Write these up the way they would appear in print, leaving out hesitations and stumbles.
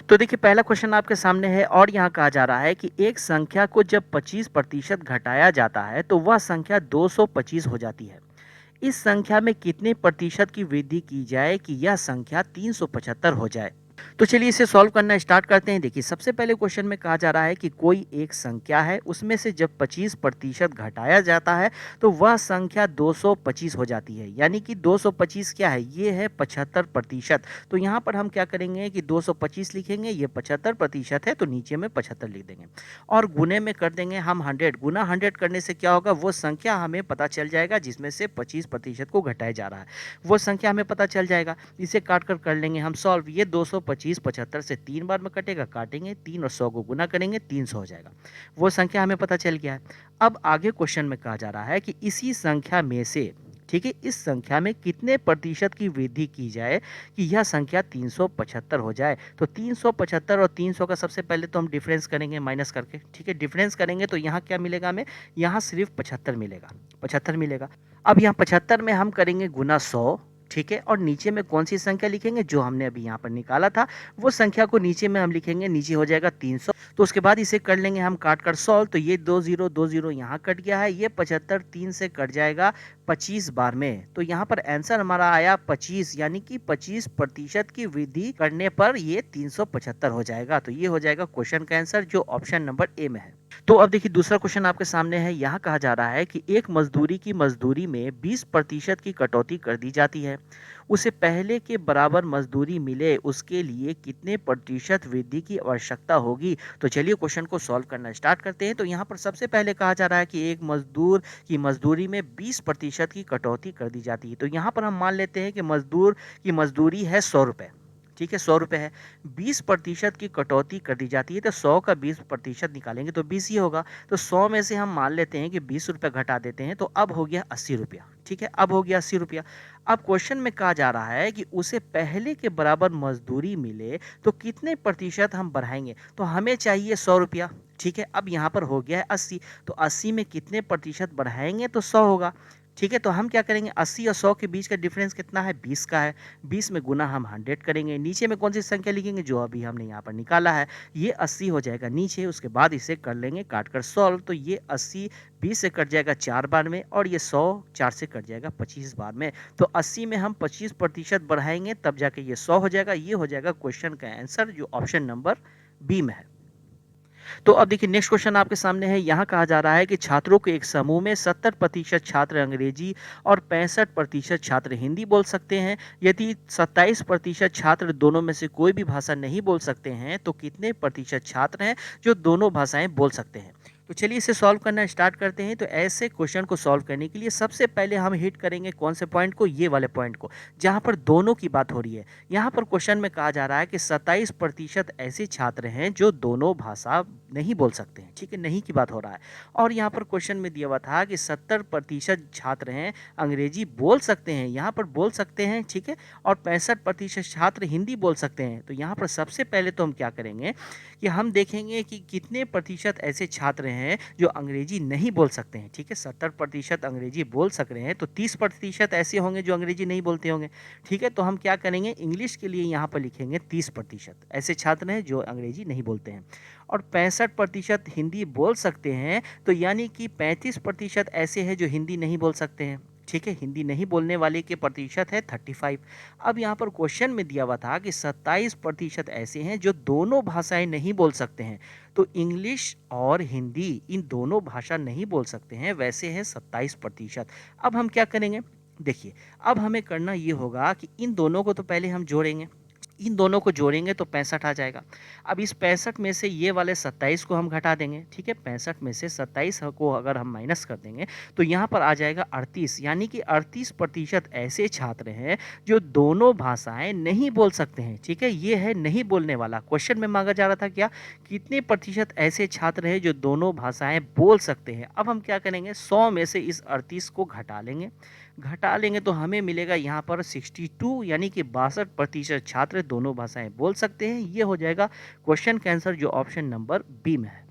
तो देखिए पहला क्वेश्चन आपके सामने है और यहाँ कहा जा रहा है कि एक संख्या को जब 25% घटाया जाता है तो वह संख्या 225 हो जाती है। इस संख्या में कितने प्रतिशत की वृद्धि की जाए कि यह संख्या 375 हो जाए। तो चलिए इसे सॉल्व करना स्टार्ट करते हैं। देखिए सबसे पहले क्वेश्चन में कहा जा रहा है कि कोई एक संख्या है, उसमें से जब 25% घटाया जाता है तो वह संख्या 225 हो जाती है। यानी कि 225 क्या है, ये है 75%। तो यहाँ पर हम क्या करेंगे कि 225 लिखेंगे, ये 75% है तो नीचे में 75 लिख देंगे और गुने में कर देंगे हम 100। गुना 100 करने से क्या होगा, वो संख्या हमें पता चल जाएगा जिसमें से 25% को घटाया जा रहा है, वो संख्या हमें पता चल जाएगा। इसे काट कर लेंगे हम सॉल्व। ये 225 75 से 3 बार में कटेगा, काटेंगे 3 और 100 को गुना करेंगे 300 हो जाएगा। वो संख्या हमें पता चल गया है। अब आगे क्वेश्चन में कहा जा रहा है कि इसी संख्या में से, ठीक है, इस संख्या में कितने प्रतिशत की वृद्धि की जाए कि यह संख्या 375 हो जाए। तो 375 और 300 का सबसे पहले तो हम डिफरेंस करेंगे माइनस करके, ठीक है। डिफरेंस करेंगे तो यहाँ क्या मिलेगा हमें, यहाँ सिर्फ 75 मिलेगा, 75 मिलेगा। अब यहाँ 75 में हम करेंगे गुना 100, ठीक है, और नीचे में कौन सी संख्या लिखेंगे, जो हमने अभी यहाँ पर निकाला था वो संख्या को नीचे में हम लिखेंगे, नीचे हो जाएगा 300। तो उसके बाद इसे कर लेंगे हम काट कर सॉल्व। तो ये 2 0 यहाँ कट गया है, ये 75 3 से कट जाएगा 25 बार में। तो यहाँ पर आंसर हमारा आया 25, यानी कि 25% की वृद्धि करने पर ये 375 हो जाएगा। तो ये हो जाएगा क्वेश्चन का आंसर, जो ऑप्शन नंबर ए में है। तो अब देखिए दूसरा क्वेश्चन आपके सामने है। यहाँ कहा जा रहा है कि एक मजदूरी की मजदूरी में 20% की कटौती कर दी जाती है। उसे पहले के बराबर मजदूरी मिले उसके लिए कितने प्रतिशत वृद्धि की आवश्यकता होगी। तो चलिए क्वेश्चन को सॉल्व करना स्टार्ट करते हैं। तो यहाँ पर सबसे पहले कहा जा रहा है कि एक मजदूर की मजदूरी में 20% की कटौती कर दी जाती है। तो यहाँ पर हम मान लेते हैं कि मजदूर की मजदूरी है 100 रुपये, ठीक है, 100 रुपये है। 20% की कटौती कर दी जाती है तो 100 का 20% निकालेंगे तो 20 ही होगा। तो 100 में से हम मान लेते हैं कि 20 रुपये घटा देते हैं तो अब हो गया 80 रुपया, ठीक है, अब हो गया 80 रुपया। अब क्वेश्चन में कहा जा रहा है कि उसे पहले के बराबर मजदूरी मिले तो कितने प्रतिशत हम बढ़ाएंगे। तो हमें चाहिए 100 रुपया, ठीक है। अब यहाँ पर हो गया है 80, तो 80 में कितने प्रतिशत बढ़ाएंगे तो 100 होगा, ठीक है। तो हम क्या करेंगे, 80 और 100 के बीच का डिफरेंस कितना है, 20 का है। 20 में गुना हम 100 करेंगे, नीचे में कौन सी संख्या लिखेंगे, जो अभी हमने यहाँ पर निकाला है, ये 80 हो जाएगा नीचे। उसके बाद इसे कर लेंगे काट कर सॉल्व। तो ये 80 20 से कट जाएगा 4 बार में और ये 100 4 से कट जाएगा 25 बार में। तो 80 में हम 25% बढ़ाएंगे तब जाके ये 100 हो जाएगा। ये हो जाएगा क्वेश्चन का आंसर, जो ऑप्शन नंबर बी में है। तो अब देखिए नेक्स्ट क्वेश्चन आपके सामने है। यहाँ कहा जा रहा है कि छात्रों के एक समूह में 70% छात्र अंग्रेजी और 65% छात्र हिंदी बोल सकते हैं। यदि 27% छात्र दोनों में से कोई भी भाषा नहीं बोल सकते हैं तो कितने प्रतिशत छात्र हैं जो दोनों भाषाएं बोल सकते हैं। तो चलिए इसे सॉल्व करना स्टार्ट करते हैं। तो ऐसे क्वेश्चन को सॉल्व करने के लिए सबसे पहले हम हिट करेंगे कौन से पॉइंट को, ये वाले पॉइंट को, जहाँ पर दोनों की बात हो रही है। यहाँ पर क्वेश्चन में कहा जा रहा है कि 27% ऐसे छात्र हैं जो दोनों भाषा नहीं बोल सकते हैं, ठीक है, नहीं की बात हो रहा है। और यहाँ पर क्वेश्चन में दिया हुआ था कि 70% छात्र हैं अंग्रेजी बोल सकते हैं, यहाँ पर बोल सकते हैं, ठीक है, और 65% छात्र हिंदी बोल सकते हैं। तो यहाँ पर सबसे पहले तो हम क्या करेंगे कि हम देखेंगे कि कितने प्रतिशत ऐसे छात्र हैं जो अंग्रेजी नहीं बोल सकते हैं, ठीक है। 70% अंग्रेजी बोल सक रहे हैं तो 30% ऐसे होंगे जो अंग्रेजी नहीं बोलते होंगे, ठीक है। तो हम क्या करेंगे, इंग्लिश के लिए यहाँ पर लिखेंगे 30% ऐसे छात्र हैं जो अंग्रेजी नहीं बोलते हैं, और 65% हिंदी बोल सकते हैं। तो यानी कि 35% ऐसे हैं जो हिंदी नहीं बोल सकते हैं, ठीक है। हिंदी नहीं बोलने वाले के प्रतिशत है 35। अब यहाँ पर क्वेश्चन में दिया हुआ था कि 27% ऐसे हैं जो दोनों भाषाएं नहीं बोल सकते हैं। तो इंग्लिश और हिंदी इन दोनों भाषा नहीं बोल सकते हैं, वैसे है 27%। अब हम क्या करेंगे, देखिए अब हमें करना ये होगा कि इन दोनों को तो पहले हम जोड़ेंगे, इन दोनों को जोड़ेंगे तो 65 आ जाएगा। अब इस 65 में से ये वाले 27 को हम घटा देंगे, ठीक है। 65 में से 27 को अगर हम माइनस कर देंगे तो यहाँ पर आ जाएगा 38, यानी कि 38% ऐसे छात्र हैं जो दोनों भाषाएं नहीं बोल सकते हैं, ठीक है। ये है नहीं बोलने वाला। क्वेश्चन में मांगा जा रहा था क्या, कितने प्रतिशत ऐसे छात्र हैं जो दोनों भाषाएं बोल सकते हैं। अब हम क्या करेंगे, 100 में से इस 38 को घटा लेंगे तो हमें मिलेगा यहाँ पर 62, यानी कि 62% छात्र दोनों भाषाएं बोल सकते हैं। ये हो जाएगा क्वेश्चन का आंसर, जो ऑप्शन नंबर बी में है।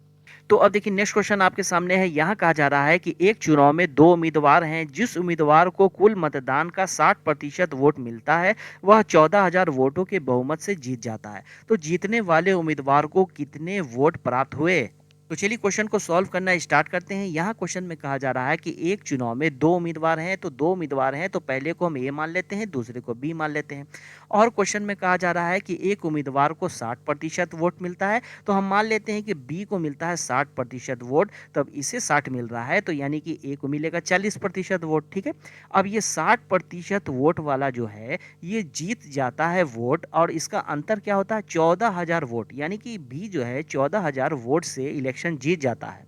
तो अब देखिए नेक्स्ट क्वेश्चन आपके सामने है। यहाँ कहा जा रहा है कि एक चुनाव में दो उम्मीदवार हैं, जिस उम्मीदवार को कुल मतदान का 60% वोट मिलता है वह 14,000 वोटों के बहुमत से जीत जाता है। तो जीतने वाले उम्मीदवार को कितने वोट प्राप्त हुए? तो चलिए क्वेश्चन को सॉल्व करना स्टार्ट करते हैं। यहाँ क्वेश्चन में कहा जा रहा है कि एक चुनाव में दो उम्मीदवार हैं, तो दो उम्मीदवार हैं तो पहले को हम ए मान लेते हैं, दूसरे को बी मान लेते हैं। और क्वेश्चन में कहा जा रहा है कि एक उम्मीदवार को 60% वोट मिलता है, तो हम मान लेते हैं कि बी को मिलता है 60% वोट, तब इसे 60 मिल रहा है, तो यानी कि ए को मिलेगा 40% वोट। ठीक है, अब ये 60% वोट वाला जो है ये जीत जाता है वोट, और इसका अंतर क्या होता है? 14,000 वोट, यानी कि बी जो है 14,000 वोट से इलेक्शन जीत जाता है।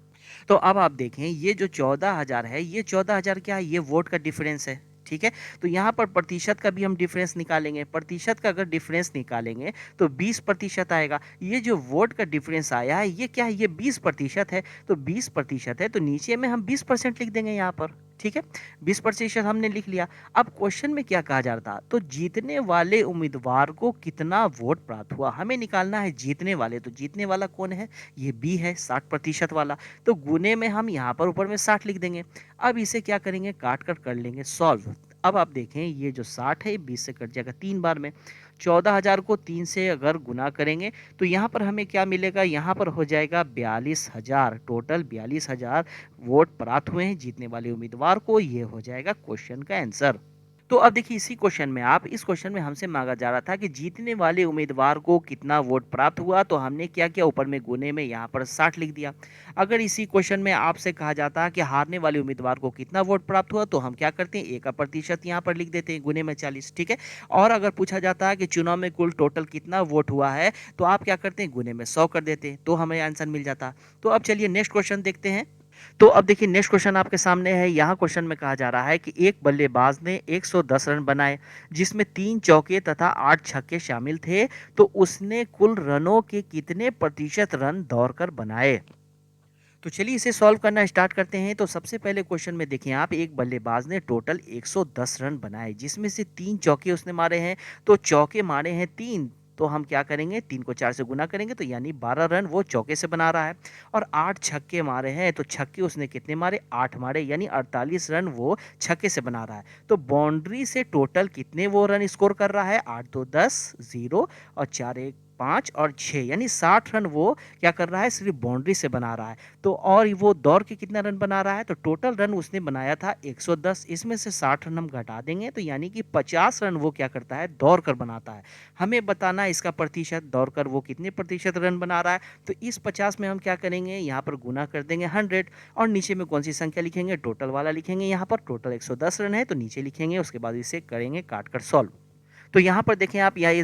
तो अब आप देखें ये जो 14,000 है, ये 14,000 क्या है? ये वोट का डिफरेंस है। ठीक है, तो यहाँ पर प्रतिशत का भी हम डिफरेंस निकालेंगे। प्रतिशत का अगर डिफरेंस निकालेंगे तो 20% आएगा। ये जो वोट का डिफरेंस आया है ये क्या है? ये 20% है। तो 20% है तो नीचे में हम 20% लिख देंगे यहाँ पर। ठीक है, 20% हमने लिख लिया। अब क्वेश्चन में क्या कहा जा रहा था? तो जीतने वाले उम्मीदवार को कितना वोट प्राप्त हुआ, हमें निकालना है जीतने वाले। तो जीतने वाला कौन है? ये बी है, 60% वाला। तो गुने में हम यहाँ पर ऊपर में 60 लिख देंगे। अब इसे क्या करेंगे? काट कर लेंगे सॉल्व। अब आप देखें ये जो 60 है 20 से कट जाएगा 3 बार में। 14,000 को 3 से अगर गुना करेंगे तो यहाँ पर हमें क्या मिलेगा? यहाँ पर हो जाएगा 42,000। टोटल 42,000 वोट प्राप्त हुए हैं जीतने वाले उम्मीदवार को। ये हो जाएगा क्वेश्चन का आंसर। तो अब देखिए इसी क्वेश्चन में इस क्वेश्चन में हमसे मांगा जा रहा था कि जीतने वाले उम्मीदवार को कितना वोट प्राप्त हुआ, तो हमने क्या किया? ऊपर में गुने में यहाँ पर 60 लिख दिया। अगर इसी क्वेश्चन में आपसे कहा जाता है कि हारने वाले उम्मीदवार को कितना वोट प्राप्त हुआ, तो हम क्या करते हैं? ए का प्रतिशत यहाँ पर लिख देते हैं, गुने में 40। ठीक है, और अगर पूछा जाता है कि चुनाव में कुल टोटल कितना वोट हुआ है, तो आप क्या करते हैं? गुने में 100 कर देते हैं, तो हमें आंसर मिल जाता। तो अब चलिए नेक्स्ट क्वेश्चन देखते हैं। तो अब देखिए नेक्स्ट क्वेश्चन आपके सामने है। यहाँ क्वेश्चन में कहा जा रहा है कि एक बल्लेबाज ने 110 रन बनाए, जिसमें 3 चौके तथा 8 छक्के शामिल थे, तो उसने कुल रनों के कितने प्रतिशत रन दौड़कर बनाए? तो चलिए इसे सॉल्व करना स्टार्ट करते हैं। तो सबसे पहले क्वेश्चन में देखिए आप, एक बल्लेबाज ने टोटल 110 रन बनाए, जिसमें से 3 चौके उसने मारे हैं। तो चौके मारे हैं 3, तो हम क्या करेंगे? 3 को 4 से गुना करेंगे, तो यानी 12 रन वो चौके से बना रहा है। और 8 छक्के मारे हैं, तो छक्के उसने कितने मारे? 8 मारे, यानी 48 रन वो छक्के से बना रहा है। तो बाउंड्री से टोटल कितने वो रन स्कोर कर रहा है? 8 2 10, 0 और 4 1 5 और 6, यानी 60 रन वो क्या कर रहा है? सिर्फ बाउंड्री से बना रहा है। तो और वो दौड़ के कितना रन बना रहा है? तो टोटल रन उसने बनाया था 110, इसमें से 60 रन हम घटा देंगे, तो यानी कि 50 रन वो क्या करता है? दौड़ कर बनाता है। हमें बताना है इसका प्रतिशत, दौड़कर वो कितने प्रतिशत रन बना रहा है। तो इस 50 में हम क्या करेंगे? यहाँ पर गुना कर देंगे 100, और नीचे में कौन सी संख्या लिखेंगे? टोटल वाला लिखेंगे। यहाँ पर टोटल 110 रन है, तो नीचे लिखेंगे, उसके बाद इसे करेंगे काट कर सॉल्व। तो यहाँ पर देखें आप, यहाँ ये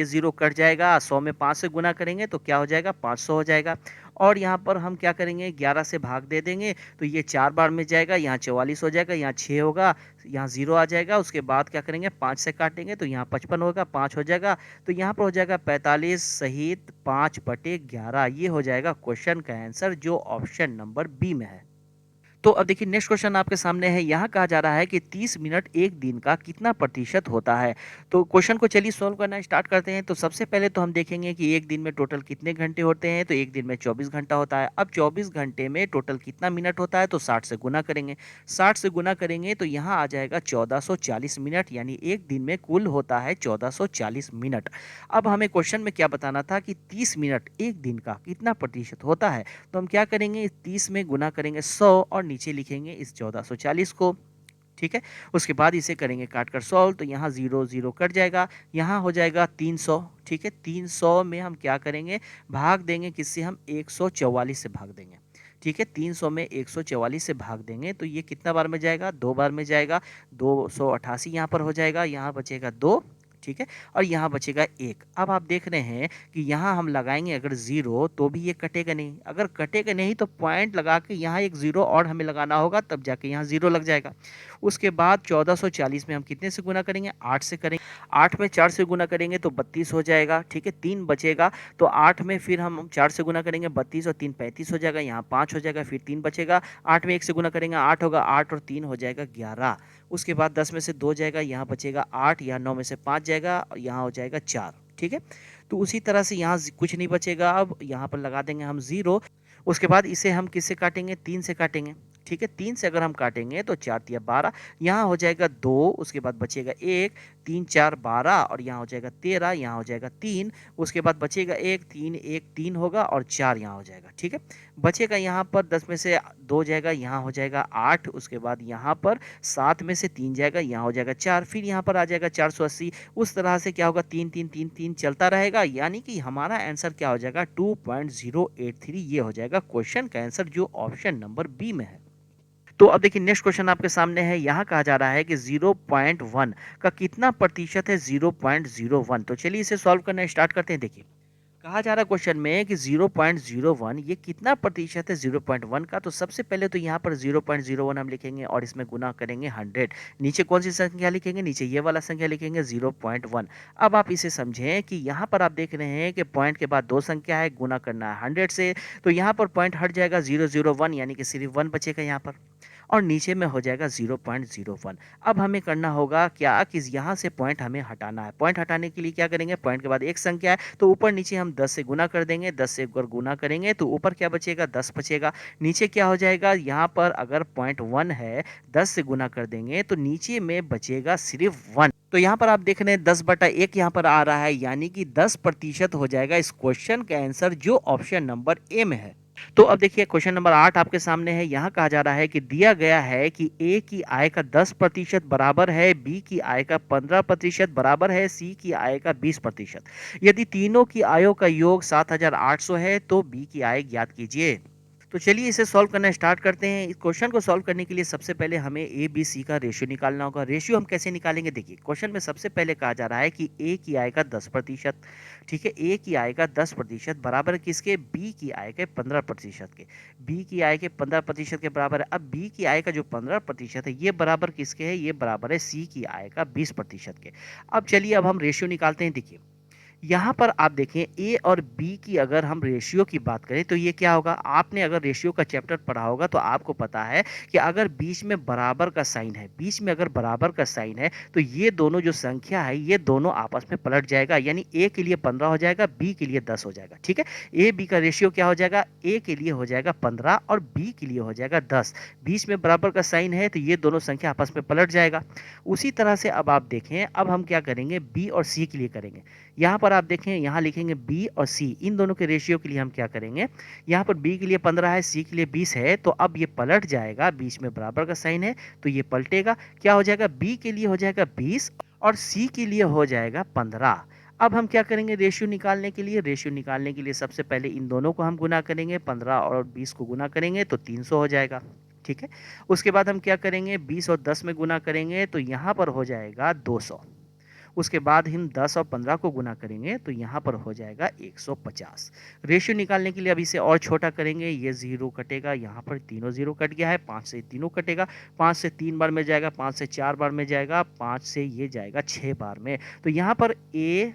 ज़ीरो कट जाएगा। 100 में 5 से गुना करेंगे तो क्या हो जाएगा? 500 हो जाएगा। और यहाँ पर हम क्या करेंगे? 11 से भाग दे देंगे, तो ये 4 बार में जाएगा, यहाँ 44 हो जाएगा, यहाँ 6 होगा, यहाँ 0 आ जाएगा। उसके बाद क्या करेंगे? 5 से काटेंगे तो यहाँ 55 होगा, 5 हो जाएगा, तो यहाँ पर हो जाएगा 45 सहित 5/11। ये हो जाएगा क्वेश्चन का आंसर, जो ऑप्शन नंबर बी में है। तो अब देखिए नेक्स्ट क्वेश्चन आपके सामने है। यहाँ कहा जा रहा है कि 30 मिनट एक दिन का कितना प्रतिशत होता है? तो क्वेश्चन को चलिए सॉल्व करना स्टार्ट करते हैं। तो सबसे पहले तो हम देखेंगे कि एक दिन में टोटल कितने घंटे होते हैं। तो एक दिन में 24 घंटा होता है। अब 24 घंटे में टोटल कितना मिनट होता है? तो 60 से गुना करेंगे। 60 से गुना करेंगे तो यहाँ आ जाएगा 1440 मिनट, यानी एक दिन में कुल होता है 1440 मिनट। अब हमें क्वेश्चन में क्या बताना था कि 30 मिनट एक दिन का कितना प्रतिशत होता है। तो हम क्या करेंगे? 30 में गुना करेंगे 100 और नीचे लिखेंगे इस 1440 को। ठीक है, उसके बाद इसे करेंगे काट कर सॉल्व, तो यहाँ 0 0 कट जाएगा, यहाँ हो जाएगा 300। ठीक है, 300 में हम क्या करेंगे? भाग देंगे किससे? हम 144 से भाग देंगे। ठीक है, 300 में 144 से भाग देंगे तो ये कितना बार में जाएगा? 2 बार में जाएगा। 288 यहाँ पर हो जाएगा, यहाँ बचेगा 2। ठीक है, और यहाँ बचेगा 1। अब आप देख रहे हैं कि यहाँ हम लगाएंगे अगर 0 तो भी ये कटेगा नहीं। अगर कटेगा नहीं तो पॉइंट लगा के यहाँ एक 0 और हमें लगाना होगा, तब जाके यहाँ 0 लग जाएगा। उसके बाद 1440 में हम कितने से गुना करेंगे? 8 से करेंगे। 8 में 4 से गुना करेंगे तो 32 हो जाएगा। ठीक है, 3 बचेगा, तो 8 में फिर हम 4 से गुना करेंगे 32 और 3 35 हो जाएगा, यहाँ 5 हो जाएगा, फिर 3 बचेगा। 8 में 1 से गुना करेंगे 8 होगा, 8 और 3 हो जाएगा 11। उसके बाद 10 में से 2 जाएगा, यहाँ बचेगा 8, यहाँ 9 में से 5 जाएगा, यहाँ हो जाएगा 4। ठीक है, तो उसी तरह से यहाँ कुछ नहीं बचेगा। अब यहाँ पर लगा देंगे हम 0। उसके बाद इसे हम किससे काटेंगे, 3 से काटेंगे। ठीक है, 3 से अगर हम काटेंगे तो 4 तिया 12, यहाँ हो जाएगा 2, उसके बाद बचेगा 1, 3 4 12 और यहाँ हो जाएगा 13, यहाँ हो जाएगा 3, उसके बाद बचेगा 1 3 1 3 होगा और 4 यहाँ हो जाएगा। ठीक है, बचेगा यहाँ पर 10 में से 2 जाएगा, यहाँ हो जाएगा 8, उसके बाद यहाँ पर 7 में से 3 जाएगा, यहाँ हो जाएगा 4, फिर यहाँ पर आ जाएगा 480। उस तरह से क्या होगा, 3 3 3 3 चलता रहेगा, यानी कि हमारा आंसर क्या हो जाएगा, 2.083। ये हो जाएगा क्वेश्चन का आंसर जो ऑप्शन नंबर बी में है। तो अब देखिए नेक्स्ट क्वेश्चन आपके सामने है। यहाँ कहा जा रहा है कि 0.1 का कितना प्रतिशत है 0.01। तो चलिए इसे सॉल्व करना स्टार्ट करते हैं। देखिए कहा जा रहा है क्वेश्चन में कि 0.01 ये कितना प्रतिशत है 0.1 का। तो सबसे पहले तो यहाँ पर 0.01 हम लिखेंगे और इसमें गुना करेंगे 100। नीचे कौन सी संख्या लिखेंगे, नीचे ये वाला संख्या लिखेंगे 0.1। अब आप इसे समझें कि यहाँ पर आप देख रहे हैं कि पॉइंट के बाद दो संख्या है, गुना करना है 100 से, तो यहाँ पर पॉइंट हट जाएगा 001, यानी कि सिर्फ 1 बचेगा यहाँ पर, और नीचे में हो जाएगा 0.01। अब हमें करना होगा क्या कि यहाँ से पॉइंट हमें हटाना है। पॉइंट हटाने के लिए क्या करेंगे, पॉइंट के बाद एक संख्या है तो ऊपर नीचे हम 10 से गुना कर देंगे। 10 से अगर गुना करेंगे तो ऊपर क्या बचेगा, 10 बचेगा। नीचे क्या हो जाएगा, यहाँ पर अगर पॉइंट 1 है, 10 से गुना कर देंगे तो नीचे में बचेगा सिर्फ 1। तो यहाँ पर आप देख रहे हैं 10/1 यहाँ पर आ रहा है, यानी कि 10% हो जाएगा इस क्वेश्चन का आंसर जो ऑप्शन नंबर ए में है। तो अब देखिए क्वेश्चन नंबर 8 आपके सामने है। यहाँ कहा जा रहा है कि दिया गया है कि ए की आय का 10% बराबर है, बी की आय का 15% बराबर है, सी की आय का 20%। यदि तीनों की आयों का योग 7,800 है तो बी की आय ज्ञात कीजिए। तो चलिए इसे सॉल्व करना स्टार्ट करते हैं। इस क्वेश्चन को सॉल्व करने के लिए सबसे पहले हमें ए बी सी का रेशियो निकालना होगा। रेशियो हम कैसे निकालेंगे, देखिए क्वेश्चन में सबसे पहले कहा जा रहा है कि ए की आय का 10%, ठीक है, ए की आय का 10% बराबर है किसके, बी की आय के 15% के। बी की आय के 15% के बराबर है। अब बी की आय का जो 15% है ये बराबर किसके है, ये बराबर है सी की आय का 20% के। अब चलिए अब हम रेशियो निकालते हैं। देखिए यहाँ पर आप देखें ए और बी की अगर हम रेशियो की बात करें तो ये क्या होगा, आपने अगर रेशियो का चैप्टर पढ़ा होगा तो आपको पता है कि अगर बीच में बराबर का साइन है, बीच में अगर बराबर का साइन है तो ये दोनों जो संख्या है ये दोनों आपस में पलट जाएगा, यानी ए के लिए 15 हो जाएगा, बी के लिए 10 हो जाएगा। ठीक है, ए बी का रेशियो क्या हो जाएगा, ए के लिए हो जाएगा 15 और बी के लिए हो जाएगा 10। बीच में बराबर का साइन है तो ये दोनों संख्या आपस में पलट जाएगा। उसी तरह से अब आप देखें, अब हम क्या करेंगे, बी और सी के लिए करेंगे। यहाँ पर आप देखें, यहाँ लिखेंगे बी और सी, इन दोनों के रेशियो के लिए हम क्या करेंगे, यहाँ पर बी के लिए 15 है, सी के लिए 20 है, तो अब ये पलट जाएगा, बीच में बराबर का साइन है तो ये पलटेगा। क्या हो जाएगा, बी के लिए हो जाएगा 20 और सी के लिए हो जाएगा 15। अब हम क्या करेंगे, रेशियो निकालने के लिए, रेशियो निकालने के लिए सबसे पहले इन दोनों को हम गुना करेंगे, 15 और 20 को गुना करेंगे तो 300 हो जाएगा। ठीक है, उसके बाद हम क्या करेंगे, 20 और 10 में गुना करेंगे तो यहाँ पर हो जाएगा 200। उसके बाद हम 10 और 15 को गुना करेंगे तो यहाँ पर हो जाएगा 150। रेशियो निकालने के लिए अब इसे और छोटा करेंगे, ये जीरो कटेगा, यहाँ पर तीनों जीरो कट गया है, 5 से तीनों कटेगा, 5 से 3 बार में जाएगा, 5 से 4 बार में जाएगा, 5 से ये जाएगा 6 बार में। तो यहाँ पर ए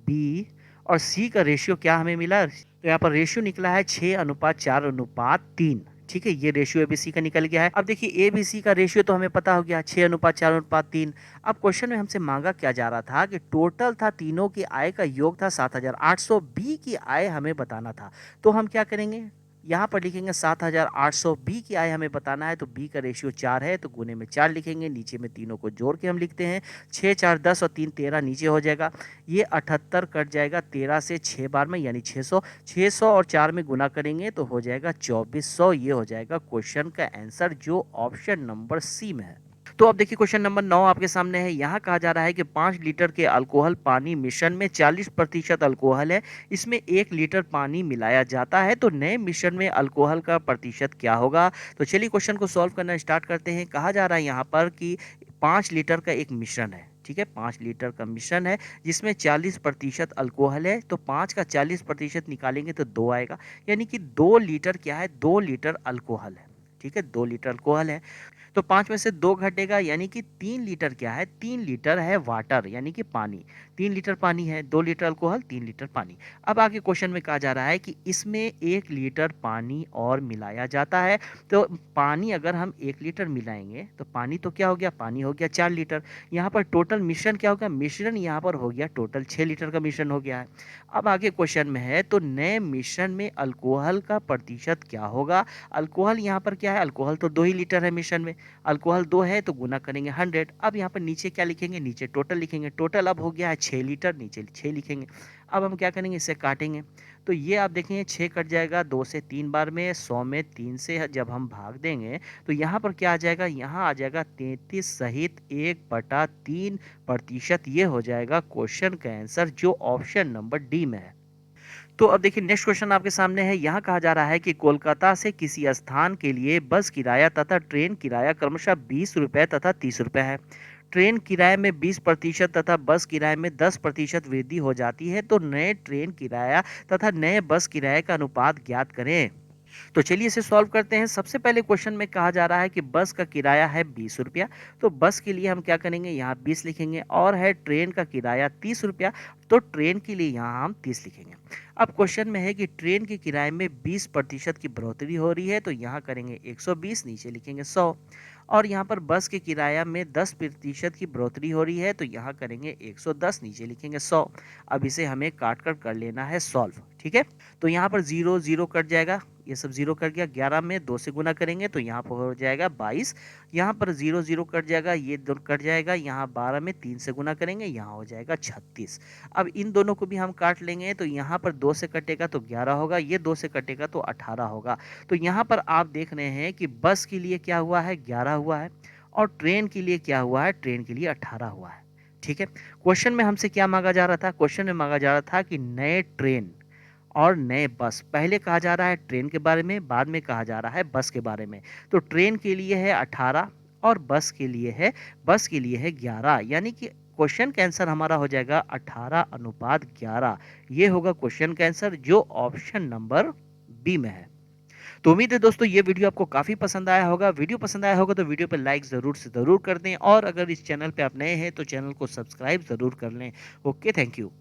बी और सी का रेशियो क्या हमें मिला, तो यहाँ पर रेशियो निकला है 6:4:3। ठीक है, ये रेशियो एबीसी का निकल गया है। अब देखिए एबीसी का रेशियो तो हमें पता हो गया 6:4:3। अब क्वेश्चन में हमसे मांगा क्या जा रहा था कि टोटल था तीनों की आय का योग था 7,800, बी की आय हमें बताना था। तो हम क्या करेंगे, यहाँ पर लिखेंगे 7,800, बी की आय हमें बताना है तो बी का रेशियो 4 है तो गुने में 4 लिखेंगे, नीचे में तीनों को जोड़ के हम लिखते हैं 6 4 10 और 3 13, नीचे हो जाएगा ये 78 कट जाएगा 13 से 6 बार में, यानी 600। 600 और 4 में गुना करेंगे तो हो जाएगा 2400। ये हो जाएगा क्वेश्चन का आंसर जो ऑप्शन नंबर सी में है। तो अब देखिए क्वेश्चन नंबर 9 आपके सामने है। यहाँ कहा जा रहा है कि 5 लीटर के अल्कोहल पानी मिश्रण में 40% अल्कोहल है, इसमें 1 लीटर पानी मिलाया जाता है, तो नए मिश्रण में अल्कोहल का प्रतिशत क्या होगा। तो चलिए क्वेश्चन को सॉल्व करना स्टार्ट करते हैं। कहा जा रहा है यहाँ पर कि 5 लीटर का एक मिश्रण है, ठीक है, 5 लीटर का मिश्रण है जिसमें 40% अल्कोहल है, तो 5 का 40% निकालेंगे तो 2 आएगा, यानी कि 2 लीटर क्या है, 2 लीटर अल्कोहल है। ठीक है, 2 लीटर अल्कोहल है। तो 5 में से 2 घटेगा यानी कि 3 लीटर क्या है? 3 लीटर है वाटर यानी कि पानी। 3 लीटर पानी है, 2 लीटर अल्कोहल, 3 लीटर पानी। अब आगे क्वेश्चन में कहा जा रहा है कि इसमें 1 लीटर पानी और मिलाया जाता है। तो पानी अगर हम 1 लीटर मिलाएँगे तो पानी तो क्या हो गया? पानी हो गया 4 लीटर। यहाँ पर टोटल मिश्रण क्या हो गया? मिश्रण यहाँ पर हो गया टोटल 6 लीटर का मिश्रण हो गया है। अब आगे क्वेश्चन में है तो नए मिश्रण में अल्कोहल का प्रतिशत क्या होगा? अल्कोहल यहाँ पर क्या है? अल्कोहल तो 2 ही लीटर है मिश्रण में। अल्कोहल 2 है तो गुना करेंगे 100। अब यहाँ पर नीचे क्या लिखेंगे? नीचे टोटल लिखेंगे। टोटल अब हो गया है 6 लीटर, नीचे 6 लिखेंगे। अब हम क्या करेंगे? इसे काटेंगे। तो ये आप देखेंगे 6 कट जाएगा 2 से 3 बार में, 100 में 3 से जब हम भाग देंगे तो यहाँ पर क्या आ जाएगा? यहाँ आ जाएगा 33 सहित 1/3%। ये हो जाएगा क्वेश्चन का आंसर जो ऑप्शन नंबर डी में है। तो अब देखिए नेक्स्ट क्वेश्चन आपके सामने है। यहाँ कहा जा रहा है कि कोलकाता से किसी स्थान के लिए बस किराया तथा ट्रेन किराया क्रमशः 20 रुपये तथा 30 रुपये है। ट्रेन किराए में 20% तथा बस किराए में 10% वृद्धि हो जाती है। तो नए ट्रेन किराया तथा नए बस किराए का अनुपात ज्ञात करें। तो चलिए इसे सॉल्व करते हैं। सबसे पहले क्वेश्चन में कहा जा रहा है कि बस का किराया है 20 रुपया। तो बस के लिए हम क्या करेंगे? यहाँ 20 लिखेंगे। और है ट्रेन का किराया 30 रुपया। तो ट्रेन के लिए यहाँ हम 30 लिखेंगे। अब क्वेश्चन में है कि ट्रेन के किराए में 20% की बढ़ोतरी हो रही है। तो यहाँ करेंगे 120, नीचे लिखेंगे 100। और यहाँ पर बस के किराया में 10% की बढ़ोतरी हो रही है। तो यहाँ करेंगे 110, नीचे लिखेंगे 100। अब इसे हमें काट कर लेना है सॉल्व। ठीक है, तो यहाँ पर 0 0 कट जाएगा, ये सब 0 कट गया। 11 में 2 से गुना करेंगे तो यहाँ पर हो जाएगा 22। यहाँ पर 0 0 कट जाएगा, ये 2 कट जाएगा। यहाँ 12 में 3 से गुना करेंगे, यहाँ हो जाएगा 36। अब इन दोनों को भी हम काट लेंगे तो यहाँ पर 2 से कटेगा तो 11 होगा, ये 2 से कटेगा तो 18 होगा। तो यहाँ पर आप देख रहे हैं कि बस के लिए क्या हुआ है? 11 हुआ है। और ट्रेन के लिए क्या हुआ है? ट्रेन के लिए 18 हुआ है। ठीक है, क्वेश्चन में हमसे क्या मांगा जा रहा था? क्वेश्चन में मांगा जा रहा था कि नए ट्रेन और नए बस। पहले कहा जा रहा है ट्रेन के बारे में, बाद में कहा जा रहा है बस के बारे में। तो ट्रेन के लिए है 18 और बस के लिए है 11। यानी कि क्वेश्चन का आंसर हमारा हो जाएगा 18:11। ये होगा क्वेश्चन का आंसर जो ऑप्शन नंबर बी में है। तो उम्मीद है दोस्तों ये वीडियो आपको काफ़ी पसंद आया होगा। वीडियो पसंद आया होगा तो वीडियो पे लाइक ज़रूर से ज़रूर कर दें। और अगर इस चैनल पे आप नए हैं तो चैनल को सब्सक्राइब ज़रूर कर लें। Okay, thank you.